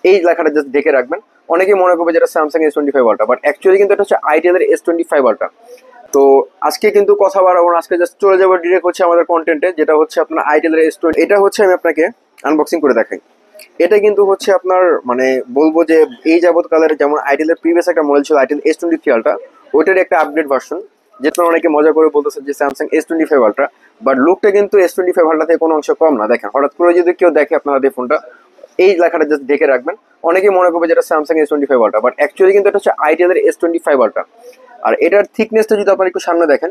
এই লেখাটা জাস্ট দেখে রাখবেন। অনেকেই মনে করবে যেটা Samsung S25 ultra, but actually কিন্তু এটা হচ্ছে আইটেলের S25 আলট্রা। তো আজকে কিন্তু কথা বাড়াবো না, আজকে জাস্ট চলে যাবো ডিরেক্ট হচ্ছে আমাদের কন্টেন্টে, যেটা হচ্ছে আপনার আইটেলের S20। এটা হচ্ছে আমি আপনাকে আনবক্সিং করে দেখাই। এটা কিন্তু হচ্ছে আপনার মানে বলবো যে এই যাবৎকালের যেমন আইটেলের প্রিভিয়াস একটা মডেল ছিল আইটেল S23 আলট্রা, ওইটার একটা আপডেট ভার্সন, যেটা অনেকে মজা করে বলতেছে যে স্যামসাং S25 আলট্রা, বাট লুকটা কিন্তু S25 আলট্রা থেকে কোনো অংশ কম না। দেখেন হঠাৎ করে যদি কেউ দেখে আপনারা এই ফোনটা, এই লেখাটা জাস্ট দেখে রাখবেন। অনেকেই মনে করবে যেটা Samsung S25 ultra, but actually কিন্তু এটা হচ্ছে আইটেলের S25 আলট্রা। আর এটার থিকনেসটা যদি আপনারা একটু সামনে দেখেন,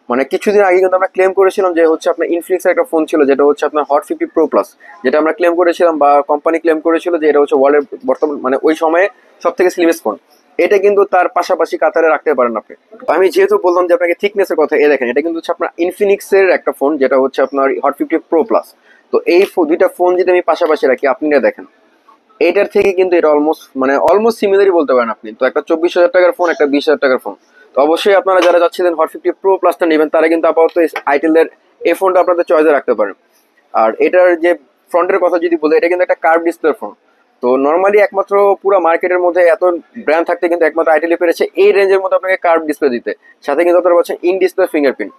মানে কিছুদিন আগে কিন্তু আমরা ক্লেম করেছিলাম যে হচ্ছে আপনার ইনফিনিক্সের একটা ফোন ছিল যেটা হচ্ছে আপনার হট 50 প্রো প্লাস, যেটা আমরা ক্লেম করেছিলাম বা কোম্পানি ক্লেম করেছিল যে এটা হচ্ছে ওয়ার্ল্ডের বর্তমান মানে ওই সময়ে সব থেকে স্লিমেস্ট ফোন। এটা কিন্তু তার পাশাপাশি কাতারে রাখতে পারেন আপনি। আমি যেহেতু বললাম যে আপনাকে থিকনেসের কথা, দেখেন এটা কিন্তু হচ্ছে আপনার ইনফিনিক্সের একটা ফোন যেটা হচ্ছে আপনার হট 50 প্রো প্লাস। তো এই দুইটা ফোন যদি আমি পাশাপাশি রাখি, আপনি না দেখেন এইটার থেকে কিন্তু এটা অলমোস্ট সিমিলারই বলতে পারেন আপনি। তো একটা 24,000 টাকার ফোন, একটা 20,000 টাকার ফোন। তো অবশ্যই আপনারা যারা যাচ্ছিলেন হট 50 প্রো প্লাসটা নেবেন, তারা কিন্তু আপাতত আইটেলের এই ফোনটা আপনাদের চয়েসে রাখতে পারেন। আর এটার যে ফ্রন্টের কথা যদি বলি, এটা কিন্তু একটা কার্ভ ডিসপ্লে ফোন। তো নর্মালি একমাত্র পুরো মার্কেটের মধ্যে এত ব্র্যান্ড থাকতে কিন্তু একমাত্র আইটেলে পেরেছে এই রেঞ্জের মধ্যে আপনাকে কার্ভ ডিসপ্লে দিতে, সাথে কিন্তু আপনারা পাচ্ছেন ইন ডিসপ্লে ফিঙ্গারপ্রিন্ট।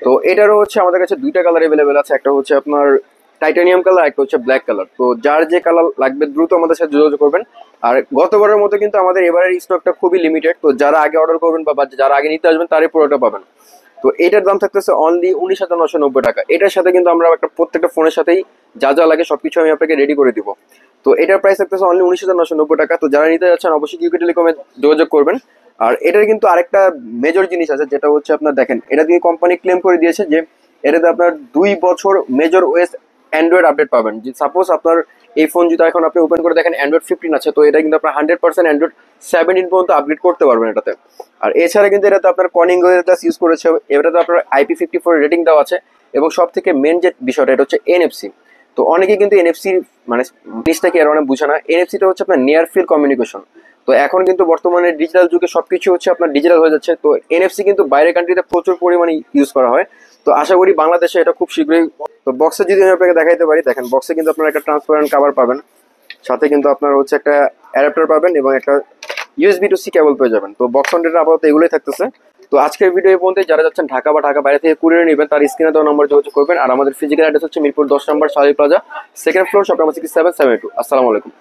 তো এটারও হচ্ছে আমাদের কাছে দুইটা কালার অ্যাভেলেবেল আছে, একটা হচ্ছে আপনার টাইটানিয়াম কালার, একটা হচ্ছে ব্ল্যাক কালার। তো যার যে কালার লাগবে দ্রুত আমাদের সাথে যোগাযোগ করবেন। আর গতবারের মতো কিন্তু আমাদের এবারের স্টকটা খুবই লিমিটেড, তো যারা আগে অর্ডার করবেন বা যারা আগে নিতে আসবেন তারই পুরোটা পাবেন। তো এটার দাম থাকতেছে অনলি 19,990 টাকা। এটার সাথে কিন্তু আমরা একটা প্রত্যেকটা ফোনের সাথেই যা যা লাগে সবকিছু আমি আপনাকে রেডি করে দিব। তো এটার প্রাইস থাকতেছে অনলি 19,990 টাকা। তো যারা নিতে যাচ্ছেন অবশ্যই কিউকে টেলিকমে যোগাযোগ করবেন। আর এটার কিন্তু আরেকটা মেজর জিনিস আছে, যেটা হচ্ছে আপনার দেখেন এটা দিয়ে কোম্পানি ক্লেম করে দিয়েছে যে এটাতে আপনার 2 বছর মেজর ওএস অ্যান্ড্রয়েড আপডেট পাবেন। যে সাপোজ আপনার এই ফোন যদি এখন আপনি ওপেন করে দেখেন অ্যান্ড্রয়েড 15 আছে, তো এটা কিন্তু আপনার 100% অ্যান্ড্রয়েড 17 পর্যন্ত আপগ্রেড করতে পারবেন এটাতে। আর এছাড়া কিন্তু এটাতে আপনার কর্নিং ওয়েদাস ইউজ করেছে, এটাতে আপনার IP54 রেটিং দেওয়া আছে, এবং সব থেকে মেন যে বিষয়টা এটা হচ্ছে এনএফসি। তো অনেকে কিন্তু এনএফসি মানে জিনিসটাকে এর অনেক বুঝে না। এনএফসিটা হচ্ছে আপনার নিয়ার ফিল্ড কমিউনিকেশন। তো এখন কিন্তু বর্তমানে ডিজিটাল যুগে সবকিছু হচ্ছে আপনার ডিজিটাল হয়ে যাচ্ছে। তো এনএফসি কিন্তু বাইরের কান্ট্রিতে প্রচুর পরিমাণে ইউজ করা হয়। তো আশা করি বাংলাদেশে এটা খুব শীঘ্রই। তো বক্সে যদি আমি আপনাকে দেখাইতে পারি, দেখেন বক্সে কিন্তু আপনার একটা ট্রান্সপারেন্ট কভার পাবেন, সাথে কিন্তু আপনার হচ্ছে একটা অ্যাডাপ্টার পাবেন এবং একটা USB to C কেবল পেয়ে যাবেন। তো বক্স কন্টেন্ট আপাতত এগুলোই থাকতেছে। তো আজকের ভিডিও এই পর্যন্ত। যারা যাচ্ছেন ঢাকা বা ঢাকা বাইরে থেকে কুরিয়ার নেবেন, তার স্ক্রিনে দেওয়া নম্বর যোগাযোগ করবেন। আর আমাদের ফিজিক্যাল অ্যাড্রেস হচ্ছে মিরপুর 10 নম্বর Shahi plaza, second floor, shop number 6772। আসসালামু আলাইকুম।